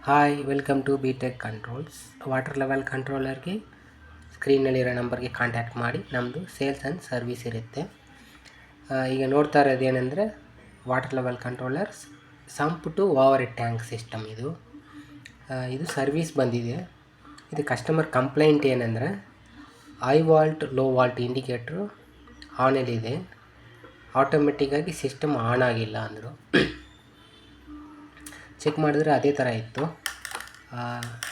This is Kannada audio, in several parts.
Hi welcome to B tech controls. Water level ಕಂಟ್ರೋಲರ್ಗೆ ಸ್ಕ್ರೀನಲ್ಲಿರೋ ನಂಬರ್ಗೆ ಕಾಂಟ್ಯಾಕ್ಟ್ ಮಾಡಿ. ನಮ್ಮದು ಸೇಲ್ಸ್ ಆ್ಯಂಡ್ ಸರ್ವಿಸ್ ಇರುತ್ತೆ. ಈಗ ನೋಡ್ತಾ ಇರೋದು ಏನಂದರೆ water level controller sump to overhead tank system. ಇದು ಸರ್ವಿಸ್ ಬಂದಿದೆ. ಇದು ಕಸ್ಟಮರ್ ಕಂಪ್ಲೇಂಟ್ ಏನಂದರೆ high volt low volt indicator ಆನಲ್ಲಿದೆ, ಆಟೋಮೆಟಿಕ್ಕಾಗಿ ಸಿಸ್ಟಮ್ ಆನ್ ಆಗಿಲ್ಲ ಅಂದರು. ಚೆಕ್ ಮಾಡಿದ್ರೆ ಅದೇ ಥರ ಇತ್ತು.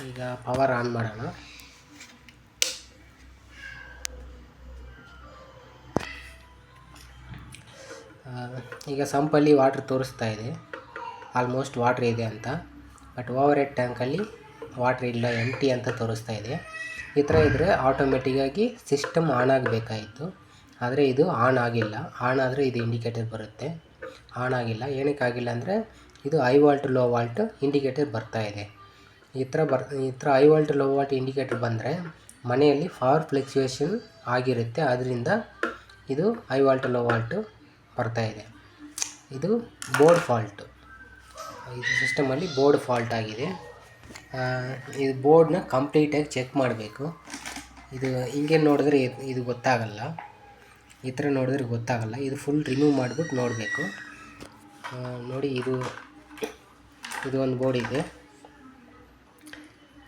ಈಗ ಪವರ್ ಆನ್ ಮಾಡೋಣ. ಈಗ ಸಂಪಲ್ಲಿ ವಾಟ್ರ್ ತೋರಿಸ್ತಾ ಇದೆ, ಆಲ್ಮೋಸ್ಟ್ ವಾಟ್ರ್ ಇದೆ ಅಂತ. ಬಟ್ ಓವರ್ ಹೆಡ್ ಟ್ಯಾಂಕಲ್ಲಿ ವಾಟ್ರ್ ಇಲ್ಲ, ಎಂಟಿ ಅಂತ ತೋರಿಸ್ತಾ ಇದೆ. ಈ ಥರ ಇದ್ದರೆ ಆಟೋಮೆಟಿಕ್ಕಾಗಿ ಸಿಸ್ಟಮ್ ಆನ್ ಆಗಬೇಕಾಯಿತು, ಆದರೆ ಇದು ಆನ್ ಆಗಿಲ್ಲ. ಆನ್ ಆದರೆ ಇದು ಇಂಡಿಕೇಟರ್ ಬರುತ್ತೆ, ಆನ್ ಆಗಿಲ್ಲ. ಏನಕ್ಕಾಗಿಲ್ಲ ಅಂದರೆ ಇದು high volt low volt indicator ಬರ್ತಾ ಇದೆ. ಈ ಥರ high volt low volt indicator ಬಂದರೆ ಮನೆಯಲ್ಲಿ ಪವರ್ ಫ್ಲಕ್ಚುಯೇಷನ್ ಆಗಿರುತ್ತೆ, ಆದ್ದರಿಂದ ಇದು ಹೈ ವಾಲ್ಟ್ ಲೋ ವಾಲ್ಟು ಬರ್ತಾ ಇದೆ. ಇದು ಬೋರ್ಡ್ ಫಾಲ್ಟು, ಇದು ಸಿಸ್ಟಮಲ್ಲಿ ಬೋರ್ಡ್ ಫಾಲ್ಟ್ ಆಗಿದೆ. ಇದು ಬೋರ್ಡ್ನ ಕಂಪ್ಲೀಟಾಗಿ ಚೆಕ್ ಮಾಡಬೇಕು. ಇದು ಹಿಂಗೆ ನೋಡಿದ್ರೆ ಇದು ಗೊತ್ತಾಗಲ್ಲ, ಈ ಥರ ನೋಡಿದ್ರೆ ಗೊತ್ತಾಗಲ್ಲ. ಇದು ಫುಲ್ ರಿಮೂವ್ ಮಾಡಿಬಿಟ್ಟು ನೋಡಬೇಕು. ನೋಡಿ, ಇದು ಒಂದು ಬೋರ್ಡ್ ಇದೆ.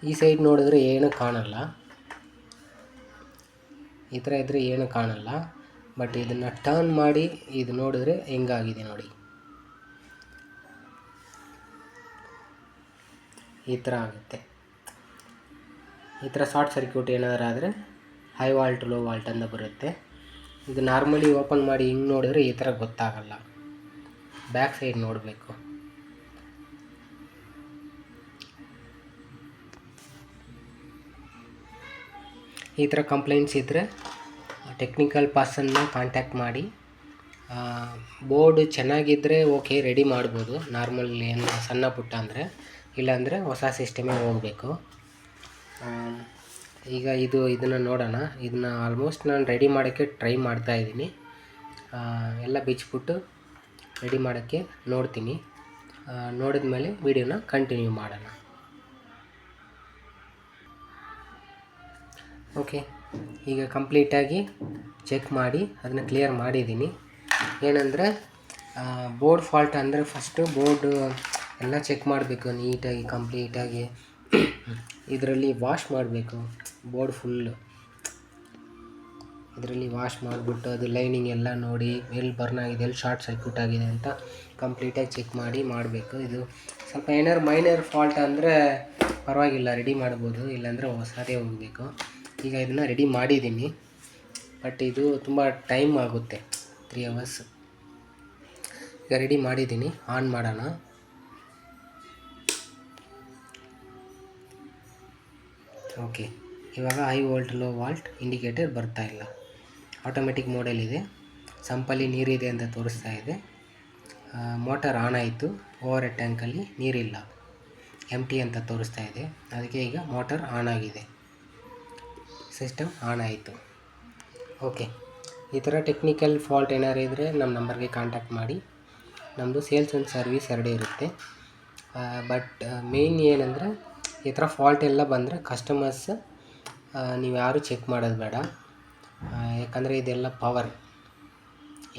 ಈ ಸೈಡ್ ನೋಡಿದ್ರೆ ಏನು ಕಾಣಲ್ಲ, ಈ ಥರ ಇದ್ದರೆ ಏನು ಕಾಣಲ್ಲ. ಬಟ್ ಇದನ್ನು ಟರ್ನ್ ಮಾಡಿ ಇದು ನೋಡಿದ್ರೆ ಹೆಂಗಾಗಿದೆ ನೋಡಿ, ಈ ಥರ ಆಗುತ್ತೆ. ಈ ಥರ ಶಾರ್ಟ್ ಸರ್ಕ್ಯೂಟ್ ಏನಾದರೂ ಆದರೆ ಹೈ ವಾಲ್ಟ್ ಲೋ ವಾಲ್ಟ್ ಅಂತ ಬರುತ್ತೆ. ಇದು ನಾರ್ಮಲಿ ಓಪನ್ ಮಾಡಿ ಹಿಂಗೆ ನೋಡಿದ್ರೆ ಈ ಥರ ಗೊತ್ತಾಗಲ್ಲ, ಬ್ಯಾಕ್ ಸೈಡ್ ನೋಡಬೇಕು. ಈ ಥರ ಕಂಪ್ಲೇಂಟ್ಸ್ ಇದ್ದರೆ ಟೆಕ್ನಿಕಲ್ ಪರ್ಸನ್ನ ಕಾಂಟ್ಯಾಕ್ಟ್ ಮಾಡಿ. ಬೋರ್ಡ್ ಚೆನ್ನಾಗಿದ್ದರೆ ಓಕೆ, ರೆಡಿ ಮಾಡ್ಬೋದು. ನಾರ್ಮಲ್ ಏನು ಸಣ್ಣ ಪುಟ್ಟ ಅಂದರೆ, ಇಲ್ಲಾಂದರೆ ಹೊಸ ಸಿಸ್ಟಮೇ ಹೋಗಬೇಕು. ಈಗ ಇದನ್ನು ನೋಡೋಣ. ಇದನ್ನ ಆಲ್ಮೋಸ್ಟ್ ನಾನು ರೆಡಿ ಮಾಡೋಕ್ಕೆ ಟ್ರೈ ಮಾಡ್ತಾಯಿದ್ದೀನಿ. ಎಲ್ಲ ಬಿಚ್ಚಿಬಿಟ್ಟು ರೆಡಿ ಮಾಡೋಕ್ಕೆ ನೋಡ್ತೀನಿ. ನೋಡಿದ ಮೇಲೆ ವಿಡಿಯೋನ ಕಂಟಿನ್ಯೂ ಮಾಡೋಣ. ಓಕೆ, ಈಗ ಕಂಪ್ಲೀಟಾಗಿ ಚೆಕ್ ಮಾಡಿ ಅದನ್ನು ಕ್ಲಿಯರ್ ಮಾಡಿದ್ದೀನಿ. ಏನಂದರೆ ಬೋರ್ಡ್ ಫಾಲ್ಟ್ ಅಂದರೆ ಫಸ್ಟು ಬೋರ್ಡು ಎಲ್ಲ ಚೆಕ್ ಮಾಡಬೇಕು ನೀಟಾಗಿ, ಕಂಪ್ಲೀಟಾಗಿ. ಇದರಲ್ಲಿ ವಾಶ್ ಮಾಡಬೇಕು ಬೋರ್ಡ್ ಫುಲ್ಲು. ಇದರಲ್ಲಿ ವಾಶ್ ಮಾಡಿಬಿಟ್ಟು ಅದು ಲೈನಿಂಗ್ ಎಲ್ಲ ನೋಡಿ ಎಲ್ಲಿ ಬರ್ನ್ ಆಗಿದೆ, ಎಲ್ಲಿ ಶಾರ್ಟ್ ಸರ್ಕ್ಯೂಟ್ ಆಗಿದೆ ಅಂತ ಕಂಪ್ಲೀಟಾಗಿ ಚೆಕ್ ಮಾಡಬೇಕು. ಇದು ಸ್ವಲ್ಪ ಏನಾದ್ರು ಮೈನರ್ ಫಾಲ್ಟ್ ಅಂದರೆ ಪರವಾಗಿಲ್ಲ, ರೆಡಿ ಮಾಡ್ಬೋದು, ಇಲ್ಲಾಂದರೆ ಹೊಸದೇ ಹೋಗಬೇಕು. ಈಗ ಇದನ್ನು ರೆಡಿ ಮಾಡಿದ್ದೀನಿ, ಬಟ್ ಇದು ತುಂಬ ಟೈಮ್ ಆಗುತ್ತೆ, 3 hours. ಈಗ ರೆಡಿ ಮಾಡಿದ್ದೀನಿ, ಆನ್ ಮಾಡೋಣ. ಓಕೆ, ಇವಾಗ high volt low volt indicator ಬರ್ತಾ ಇಲ್ಲ, ಆಟೋಮೆಟಿಕ್ ಮೋಡಲ್ಲಿದೆ. ಸಂಪಲ್ಲಿ ನೀರಿದೆ ಅಂತ ತೋರಿಸ್ತಾ ಇದೆ. ಮೋಟರ್ ಆನ್ ಆಯಿತು, ಓವರ್ ಹೆಡ್ ಟ್ಯಾಂಕಲ್ಲಿ ನೀರಿಲ್ಲ, ಎಂಟಿ ಅಂತ ತೋರಿಸ್ತಾ ಇದೆ. ಅದಕ್ಕೆ ಈಗ ಮೋಟರ್ ಆನ್ ಆಗಿದೆ, ಸಿಸ್ಟಮ್ ಆನ್ ಆಯಿತು. ಓಕೆ, ಈ ಥರ ಟೆಕ್ನಿಕಲ್ ಫಾಲ್ಟ್ ಏನಾದ್ರು ಇದ್ದರೆ ನಮ್ಮ ನಂಬರ್ಗೆ ಕಾಂಟ್ಯಾಕ್ಟ್ ಮಾಡಿ. ನಮ್ಮದು ಸೇಲ್ಸ್ ಆ್ಯಂಡ್ ಸರ್ವಿಸ್ ಎರಡೇ ಇರುತ್ತೆ. ಬಟ್ ಮೇಯ್ನ್ ಏನಂದರೆ ಈ ಥರ ಫಾಲ್ಟ್ ಎಲ್ಲ ಬಂದರೆ ಕಸ್ಟಮರ್ಸ್ ನೀವು ಯಾರೂ ಚೆಕ್ ಮಾಡೋದು ಬೇಡ. ಯಾಕಂದರೆ ಇದೆಲ್ಲ ಪವರ್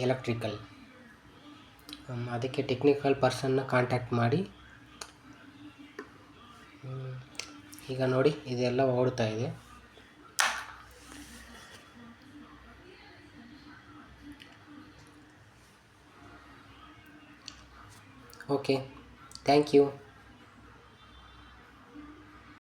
ಎಲೆಕ್ಟ್ರಿಕಲ್, ಅದಕ್ಕೆ ಟೆಕ್ನಿಕಲ್ ಪರ್ಸನ್ನ ಕಾಂಟ್ಯಾಕ್ಟ್ ಮಾಡಿ. ಈಗ ನೋಡಿ, ಇದೆಲ್ಲ ಓಡ್ತಾ ಇದೆ. Okay, thank you.